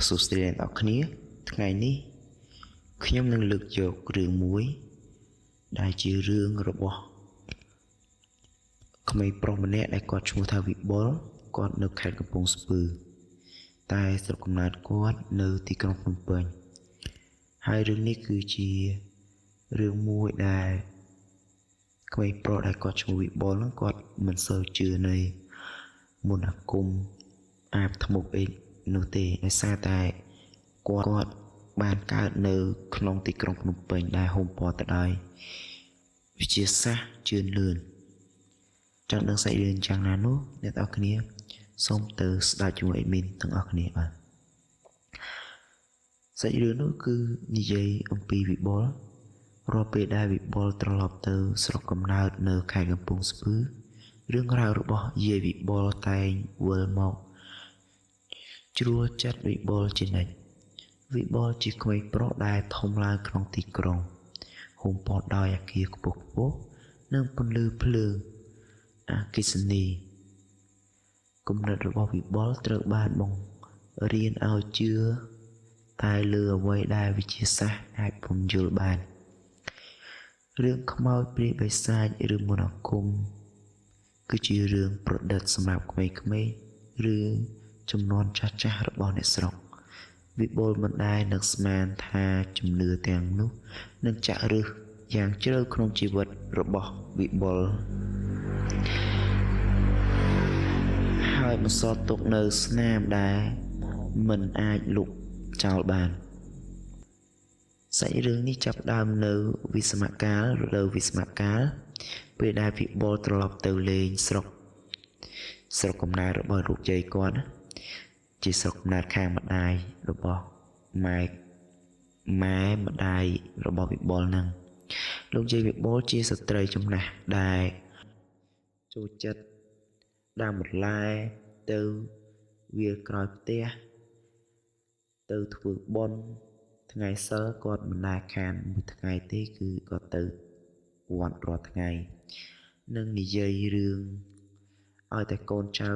សុស្ត្រីអ្នកទាំងគ្នាថ្ងៃនេះខ្ញុំនឹងលើកយករឿងមួយដែលជារឿងរបស់ក្មេងប្រុសម្នាក់ដែលគាត់ឈ្មោះថាវិបុលគាត់នៅខេត្តកំពង់ស្ពឺតែស្រុកកំណើតគាត់នៅទីក្រុងភ្នំពេញហើយរឿងនេះគឺជារឿងមួយដែលក្មេងប្រុសដែលគាត់ឈ្មោះវិបុលហ្នឹងគាត់មិនសូវជឿនៃមន្តអាគមអាបធ្មប់អីនោះទេដោយសារតែគាត់បានកើតនៅក្នុងទីក្រុងភ្នំពេញដែលហុំព័ទ្ធទៅដោយវិទ្យាសាស្ត្រជឿនលឿនចង់ដឹងសាច់រឿងយ៉ាងណានោះអ្នកទាំងអស់គ្នាសូមទៅស្ដាប់ជាមួយអេមីនទាំងអស់គ្នាបាទសាច់រឿងនោះគឺនិយាយអំពីវិបុលរាល់ពេលដែលវិបុលត្រឡប់ទៅស្រុកកំណើតនៅខេត្តកំពង់ស្ពឺរឿងរ៉ាវរបស់យាយវិបុលតែងវិលមកជ្រួលចិត្តវិបុលជានិច្ចវិបុលជាក្មេងប្រុសដែលធំឡើងក្នុងទីក្រុងហុំព័ទ្ធដោយអគារខ្ពស់ៗនិងពន្លឺភ្លើងអគ្គិសនីគំនិតរបស់វិបុលត្រូវបានបង្រៀនឲ្យជឿតែលើអ្វីដែលវិទ្យាសាស្ត្រអាចពន្យល់បានរឿងខ្មោចព្រាយបិសាចឬមន្តអាគមគឺជារឿងប្រឌិតសម្រាប់ក្មេងៗឬចំនួនចាស់ៗរបស់អ្នកស្រុកវិបុលមិនដែលនឹកស្មានថាជំនឿទាំងនោះនឹងចាក់ឫសយ៉ាងជ្រៅក្នុងជីវិតរបស់វិបុលហើយបន្សល់ទុកនៅស្នាមដែលមិនអាចលុបចោលបានសាច់រឿងនេះចាប់ផ្ដើមនៅវិស្មកាលរដូវវិស្មកាលពេលដែលវិបុលត្រឡប់ទៅលេងស្រុកកំណើតរបស់លោកយាយគាត់ជាស្រុកកំណើតខាងម្ដាយរបស់ម៉ែម្ដាយរបស់វិបុលហ្នឹងលោកយាយវិបុលជាស្ត្រីចំណាស់ដែលចូលចិត្តដាំបន្លែទៅវាលក្រោយផ្ទះទៅធ្វើបុណ្យថ្ងៃសិលគាត់មិនដែលខានមួយថ្ងៃទេគឺគាត់ទៅវត្តរាល់ថ្ងៃនិងនិយាយរឿងឲ្យតែកូនចៅ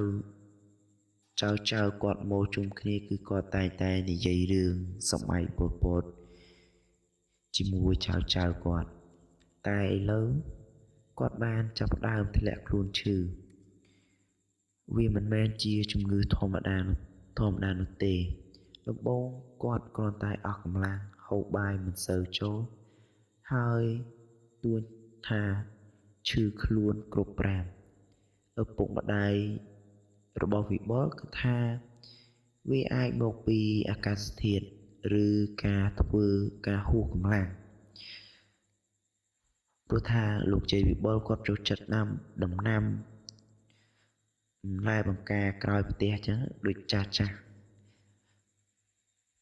គាត់មកជុំគ្នាគឺគាត់តែងតែនិយាយរឿងសម័យប៉ុលពតជាមួយចៅគាត់តែឥឡូវគាត់បានចាប់ផ្ដើមធ្លាក់ខ្លួនឈឺវាមិនមែនជាជំងឺធម្មតានោះទេដំបូងគាត់គ្រាន់តែអស់កម្លាំងហូបបាយមិនសូវចូលហើយទួញថាឈឺខ្លួនគ្រប់ប្រាំឪពុកម្ដាយរបស់វិបុលគឺថាវាអាចមកពីអាកាសធាតុឬការហួសកម្លាំងព្រោះថាលោកជ័យវិបុលគាត់ចូលចិត្តដាំដំណាំបន្លែបង្ការក្រោយផ្ទះចឹងដូចចាស់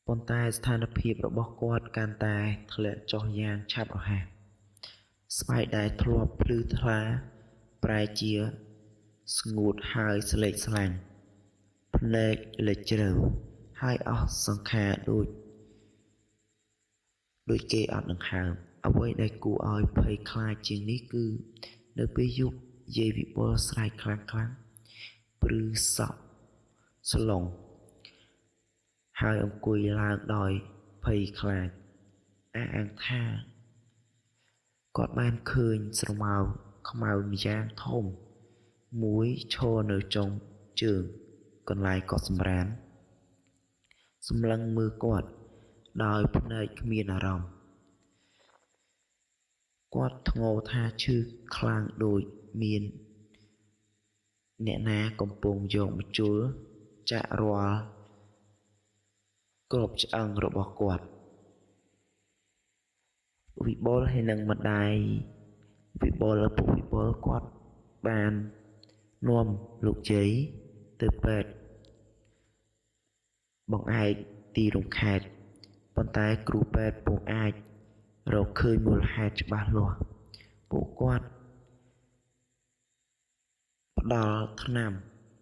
ប៉ុន្តែស្ថានភាពរបស់គាត់កាន់តែធ្លាក់ចុះយ៉ាងឆាប់រហ័សស្បែកដែលធ្លាប់ភ្លឺថ្លាប្រែជាស្ងួតហើយស្លេកស្លាំងភ្នែកលិចជ្រៅហើយអស់សង្ខារដូចគេអត់ដង្ហើមអ្វីដែលគួរឲ្យភ័យខ្លាចជាងនេះគឺនៅពេលយប់យាយវិបុលស្រែកខ្លាំងព្រឺសក់ស្លុងហើយអង្គុយឡើងដោយភ័យខ្លាចអះអាងថាគាត់បានឃើញស្រមោលខ្មៅម្យ៉ាងធំមួយឈរនៅចុងជើងកន្លែងកត់សម្រានសម្លឹងមើលគាត់ដោយភ្នែកគ្មានអារម្មណ៍គាត់ធ្ងរថាឈឺខ្លាំងដូចមានអ្នកណាកំពុងយកម្ជុលចាក់រាល់ក្របឆ្អឹងរបស់គាត់វិបុលហើយនឹងម្ដាយវិបុលឪពុកវិបុលគាត់បាននាំលោកជ័យទៅពេទ្យបង្អែកទីរំខេត្តប៉ុន្តែគ្រូពេទ្យពុំអាចរកឃើញមូលហេតុច្បាស់លាស់ពួកគាត់ផ្ដល់ថ្នាំ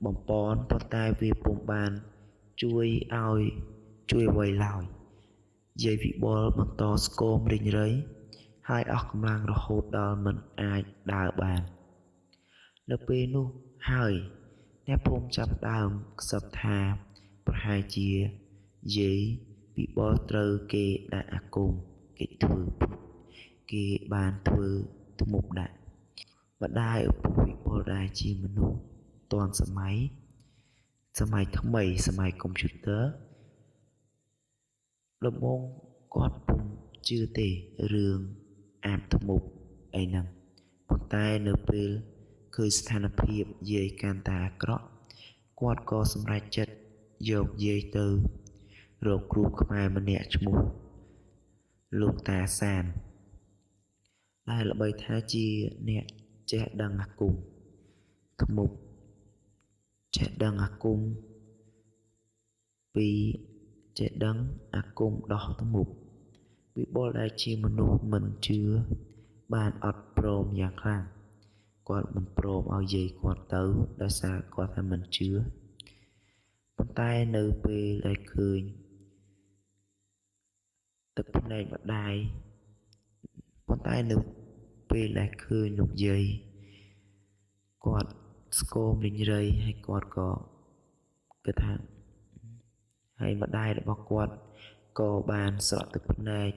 បំប៉នប៉ុន្តែវាពុំបានជួយអ្វីឡើយយាយវិបុលបន្តស្គមរិញរៃហើយអស់កម្លាំងរហូតដល់មិនអាចដើរបាននៅពេលនោះហើយអ្នកភូមិចាប់ដើមខ្សឹបថាប្រហែលជា យាយវិបុលត្រូវគេដាក់អាគមគេធ្វើគេបានធ្វើធ្មប់ដាក់ម្ដាយឪពុកវិបុលដែលជាមនុស្សទាន់សម័យថ្មីសម័យកុំព្យូទ័រដំបូងគាត់ពុំជឿទេរឿងអាបធ្មប់អីហ្នឹងប៉ុន្តែនៅពេលឃើញស្ថានភាពយាយកាន់តែអាក្រក់គាត់ក៏សម្រេចចិត្តយកយាយទៅរកគ្រូខ្មែរម្នាក់ឈ្មោះលោកតាសានដែលល្បីថាជាអ្នកចេះដឹងអាគមធ្មប់ចេះដឹងអាគមពីចេះដឹងអាគមដោះធ្មប់វិបុលដែលជាមនុស្សមិនជឿបានអត់ព្រមយ៉ាងខ្លាំងគាត់មិនព្រមឲ្យយាយគាត់ទៅដោយសារគាត់ថាមិនជឿប៉ុន្តែនៅពេលដែលឃើញទឹកភ្នែកម្ដាយប៉ុន្តែនៅពេលដែលឃើញលោកយាយគាត់ស្គមលេងរៃហើយគាត់ក៏គិតថាហើយម្ដាយរបស់គាត់ក៏បានស្រក់ទឹកភ្នែក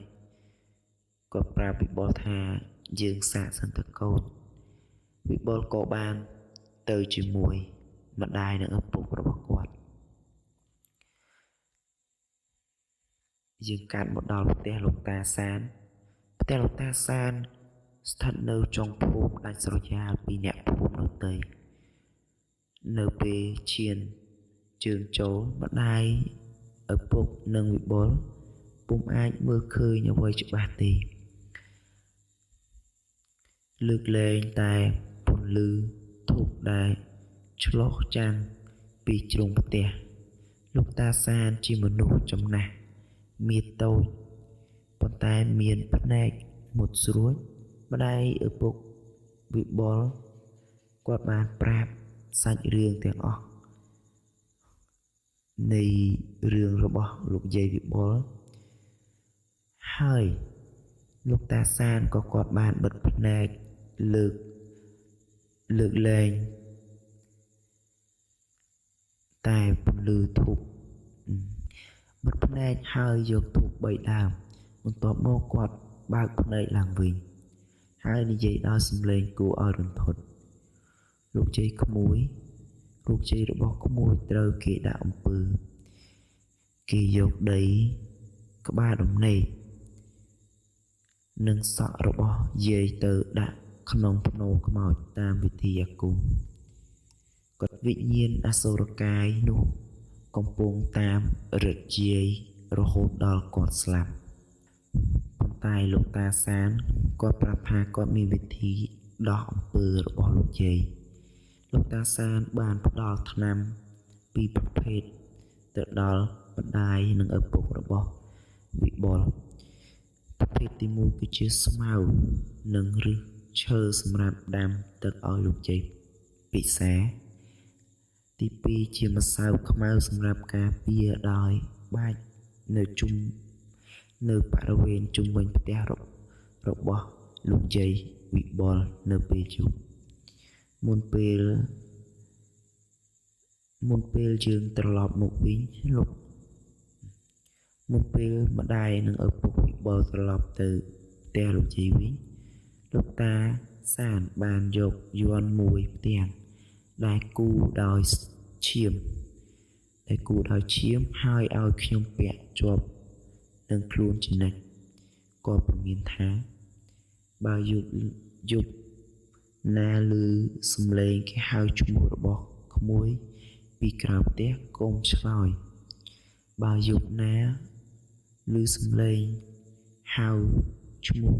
គាត់ប្រាប់វិបុលថាយើងសាកសិនទៅកូនវិបុលក៏បានទៅជាមួយម្ដាយនិងឪពុករបស់គាត់យើងកាត់មកដល់ផ្ទះលោកតាសានផ្ទះលោកតាសានស្ថិតនៅចុងភូមិដាច់ស្រយាលពីអ្នកភូមិដទៃនៅពេលឈានជើងចូលម្ដាយឪពុកនិងវិបុលពុំអាចមើលឃើញអ្វីច្បាស់ទេលើកលែងតែពន្លឺធូបដែលឆ្លុះចាំងពីជ្រុងផ្ទះលោកតាសានជាមនុស្សចំណាស់មានតូចប៉ុន្តែមានភ្នែកមុតស្រួចម្ដាយឪពុកវិបុលគាត់បានប្រាប់សាច់រឿងទាំងអស់នៃរឿងរបស់លោកយាយវិបុលហើយលោកតាសានក៏គាត់បានបិទភ្នែកលើកលែងតែពន្លឺធូបបិទភ្នែកហើយយកធូប3ដើមបន្ទាប់មកគាត់បើកភ្នែកឡើងវិញហើយនិយាយដោយសំឡេងគួរឲ្យរន្ធត់លោកជ័យក្មួយរូបជ័យរបស់ក្មួយត្រូវគេដាក់អំពើគេយកដីក្បាលដំណេកនិងសក់របស់យាយទៅដាក់ក្នុងភ្នោខ្មោចតាមវិធីអាគមគាត់វិញ្ញាណអសុរកាយនោះកំពុងតាមរឹតយាយរហូតដល់គាត់ស្លាប់ប៉ុន្តែលោកតាសានគាត់ប្រាប់ថាគាត់មានវិធីដោះអំពើរបស់លោកយាយលោកតាសានបានផ្ដល់ថ្នាំពីរប្រភេទទៅដល់ម្ដាយនិងឪពុករបស់វិបុលប្រភេទទី1គឺជាស្មៅនិងឫសឈើសម្រាប់ដាំទឹកឲ្យលោកយាយពិសាទី2ជាម្សៅខ្មៅសម្រាប់ការពារដោយបាច់នៅបរិវេណជុំវិញផ្ទះរបស់លោកយាយវិបុលនៅពេលយប់មុនពេលយើងត្រឡប់មកវិញមុនពេលម្ដាយនិងឪពុកវិបុលត្រឡប់ទៅផ្ទះលោកយាយវិញលោកតាសានបានយកយ័ន្តមួយផ្ទាំងដែលគូរដោយឈាមហើយឲ្យខ្ញុំពាក់ជាប់នឹងខ្លួនជានិច្ចក៏ព្រមានថាបើយប់ណាឮសំឡេងគេហៅឈ្មោះរបស់ក្មួយពីក្រៅផ្ទះកុំឆ្លើយបើយប់ណាឮសំឡេងហៅឈ្មោះ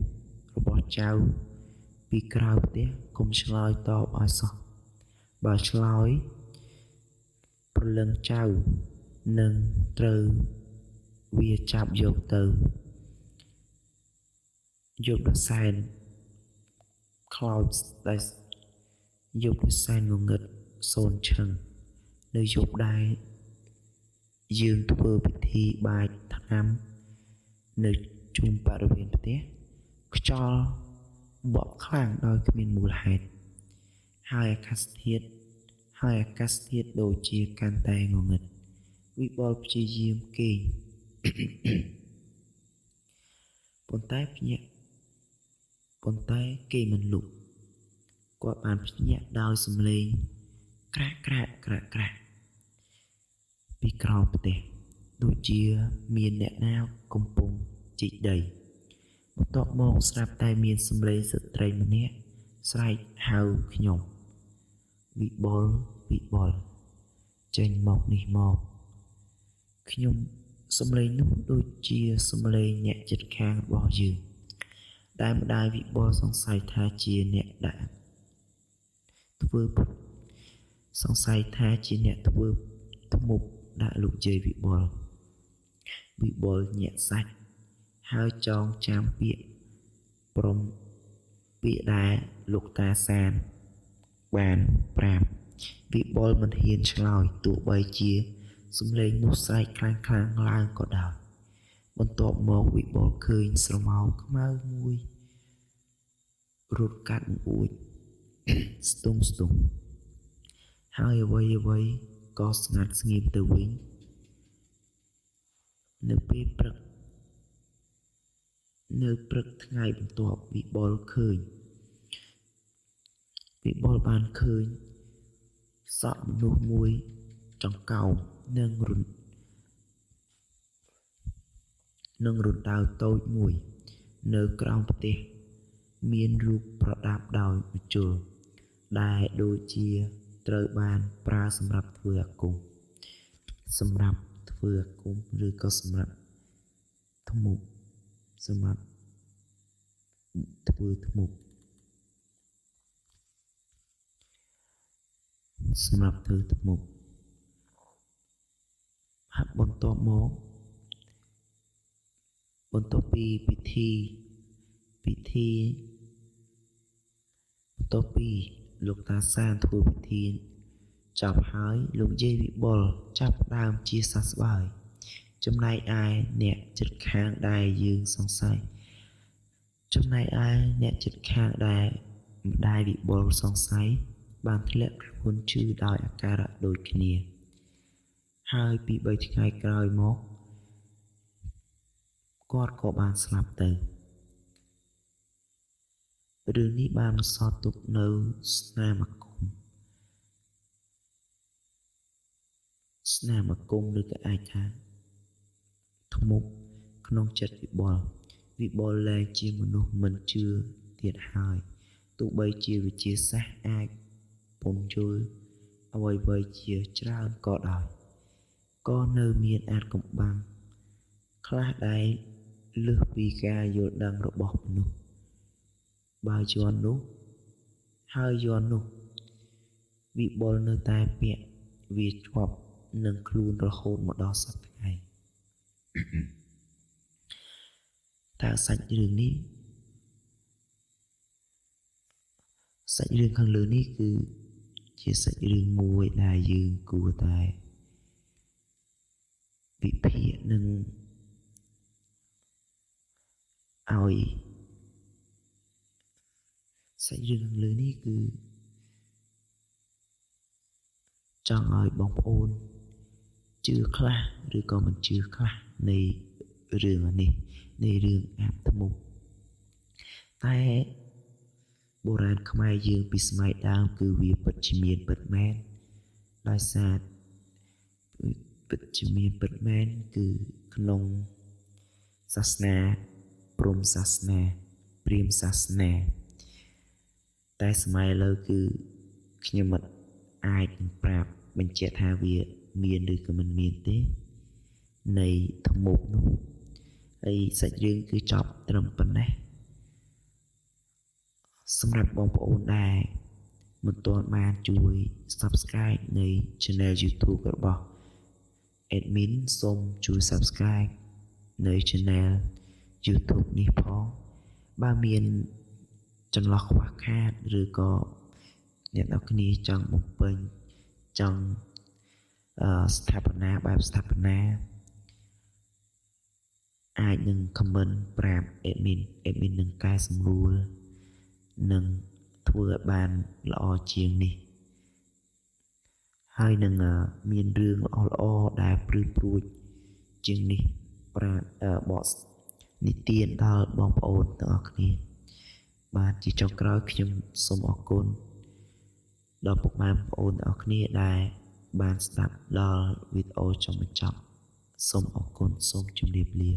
របស់ចៅពីក្រៅផ្ទះកុំឆ្លើយតបឲ្យសោះបើឆ្លើយព្រលឹងចៅនឹងត្រូវវាចាប់យកទៅយកដល់សែនខ្លោចដែលយកដោយសែនងងឹតសូនឈឹងនៅយប់ដែរយើងធ្វើពិធីបាចថ្នាំនៅជុំបរិវេណផ្ទះខ្យល់បក់ខ្លាំងដោយគ្មានមូលហេតុហើយអាកាសធាតុដូចជាកាន់តែងងឹត វិបុលព្យាយាមគេង ប៉ុន្តែគេមិនលុបគាត់បានភ្ញាក់ដោយសំឡេងក្រាក់ពីក្រោមផ្ទះដូចជាមានអ្នកណាកំពុងជីកដីបន្ទាប់មកស្រាប់តែមានសំឡេងស្ត្រីម្នាក់ស្រែកហៅខ្ញុំវិបុលចេញមកនេះមកខ្ញុំសំឡេងនោះដូចជាសំឡេងអ្នកជិតខាងរបស់យើងដែលម្ដាយវិបុលសង្ស័យថាជាអ្នកដាក់ធ្វើធ្មប់ដាក់លោកយាយវិបុលញាក់សាច់ហើយចងចាំពាក្យដែលលោកតាសានបានប្រាប់វិបុលមិនហ៊ានឆ្លើយទោះបីជាសំឡេងនោះស្រែកខ្លាំងឡើងក៏ដោយបន្ទាប់មកវិបុលឃើញស្រមោលខ្មៅមួយរត់កាត់អួចស្ទង់ហើយអ្វីក៏ស្ងាត់ស្ងៀមទៅវិញនៅព្រឹកថ្ងៃបន្ទាប់វិបុលបានឃើញសត្វមនុស្សមួយចង្កោមនិងរណ្ដៅតូចមួយនៅក្រោមផ្ទះមានរូបប្រដាប់ដោយម្ជុលដែលដូចជាត្រូវបានប្រើសម្រាប់ធ្វើអាគមឬក៏សម្រាប់ធ្មប់សម្រាប់ធ្វើធ្មប់ហើយបន្ទាប់ពីពិធីលោកតាសានធ្វើពិធីចប់ហើយលោកយាយវិបុលចាប់ផ្ដើមជាសះស្បើយចំណែកឯអ្នកជិតខាងដែលយើងសង្ស័យម្ដាយវិបុលសង្ស័យបានធ្លាក់ខ្លួនឈឺដោយអាការៈដូចគ្នាហើយពី3ថ្ងៃក្រោយមកគាត់ក៏បានស្លាប់ទៅរឿងនេះបានបន្សល់ទុកនៅស្នាមអាគមឬក៏អាចថាធ្មប់ក្នុងចិត្តវិបុលលែងជាមនុស្សមិនជឿទៀតហើយទោះបីជាវិទ្យាសាស្ត្រអាចពន្យល់អ្វីជាច្រើនក៏ដោយក៏នៅមានអាចកំបាំងខ្លះដែលលើសពីការយល់ដឹងរបស់មនុស្សបើយន់នោះវិបុលនៅតែពាក់វាជាប់នឹងខ្លួនរហូតមកដល់សប្តាហ៍ថ្ងៃតើសាច់រឿងខាងលើនេះគឺជាសាច់រឿងមួយដែលយើងគួរតែវិភាគនិងឲ្យសាច់រឿងខាងលើនេះគឺចង់ឲ្យបងប្អូនជឿខ្លះឬក៏មិនជឿខ្លះនៃរឿងនេះនៃរឿងអាបធ្មប់តែបុរាណខ្មែរយើងពីសម័យដើមគឺវាពិតជាមានពិតមែនដោយសារពិតជាមានពិតមែនគឺក្នុងសាសនាព្រហ្មណ៍សាសនាព្រាហ្មណ៍សាសនាតែសម័យឥឡូវគឺខ្ញុំមិនអាចនឹងប្រាប់បញ្ជាក់ថាវាមានឬក៏មិនមានទេនៃធ្មប់នោះហើយសាច់រឿងគឺចប់ត្រឹមប៉ុណ្ណេះសម្រាប់បងប្អូនដែលមិនទាន់បានជួយ Subscribe នៃ Channel YouTube របស់ Admin សូមជួយ Subscribe នៅ Channel YouTube នេះផងបើមានចន្លោះខ្វះខាតឬក៏អ្នកនរគ្នាចង់បំពេញចង់ស្ថាបនាបែបស្ថាបនាអាចនឹង comment ប្រាប់ admin នឹងកែសម្រួលនិងធ្វើឲ្យបានល្អជាងនេះ ហើយនឹងមានរឿងល្អៗដែលព្រឺព្រួចជាងនេះបកនិទានដល់បងប្អូនទាំងអស់គ្នាបាទជាចុងក្រោយខ្ញុំសូមអរគុណដល់ពុកម៉ែបងប្អូនទាំងអស់គ្នាដែលបានស្ដាប់ដល់វីដេអូចុងបញ្ចប់សូមអរគុណសូមជម្រាបលា